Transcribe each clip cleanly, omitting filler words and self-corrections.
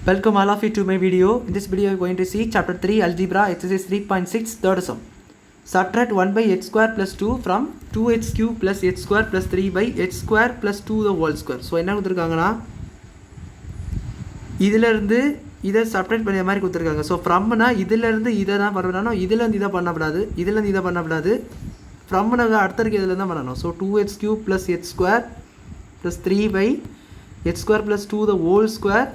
Welcome all of you to my video. In this video, we are going to see chapter 3 algebra exercise 3.6 third sum. Subtract 1 by h square plus 2 from 2h cube plus h square plus 3 by h square plus 2 the whole square. So என்ன கொடுத்துருக்காங்கன்னா இதிலிருந்து இதை subtract பண்ணி மாதிரி கொடுத்துருக்காங்க. So ஃப்ரம்னா இதிலேருந்து இதை தான் பண்ணணும், இதிலேருந்து இதை பண்ணக்கூடாது, இதிலேருந்து இதை பண்ணக்கூடாது. ஃப்ரம்னா அடுத்த இருக்க இதில் தான் பண்ணணும். So 2h cube plus h square plus 3 by h square plus 2 the whole square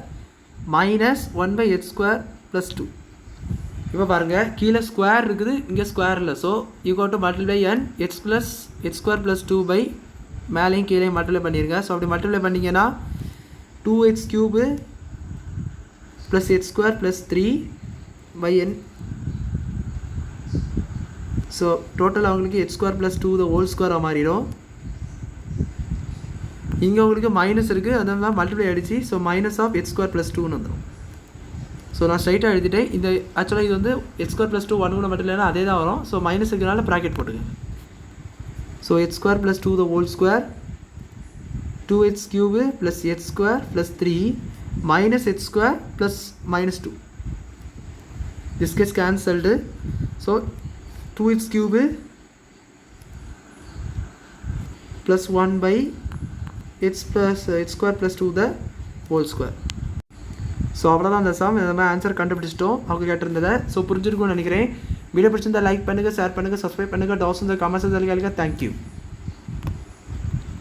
minus 1 by h square plus 2. இப்போ பாருங்கள், கீழே ஸ்கொயர் இருக்குது, இங்கே ஸ்கொயர் இல்லை. So you code to multiply n h square plus 2 by மேலேயும் கீழேயும் multiply பண்ணியிருங்க. So அப்படி மல்டிப்ளை பண்ணிங்கன்னா 2h cube plus h square plus 3 by n. So total அவங்களுக்கு h square plus 2 the whole square மாறிடும். இங்கே உங்களுக்கு மைனஸ் இருக்குது, அதெல்லாம் மல்டிப்ளை ஆகிடுச்சு. So minus of h square plus 2ன்னு வந்துடும். ஸோ நான் ஸ்ட்ரைட்டாக எழுதிட்டேன். இந்த ஆக்சுவலாக இது வந்து h square plus 2 1 கூட மல்டிப்ளைனா அதே தான் வரும். ஸோ மைனஸ் இருக்கிறனால ப்ராக்கெட் போட்டுங்க. So h square plus 2 the whole square 2h cube plus h square plus 3 minus h square plus minus 2. This gets cancelled. So 2h cube plus 1 by h square plus 2 the whole square. So அவ்வளோதான் அந்த some. இந்த மாதிரி answer கண்டுபிடிச்சிட்டோம் அவங்க கேட்டிருந்ததை. So புரிஞ்சிருக்கும்னு நினைக்கிறேன். Video பிடிச்சிருந்தா like பண்ணுங்கள், ஷேர் பண்ணுங்கள், சப்ஸ்கிரைப் பண்ணுங்கள். டவுட்ஸ் இந்த கமெண்ட்ஸ் கேளுங்க. தேங்க்யூ.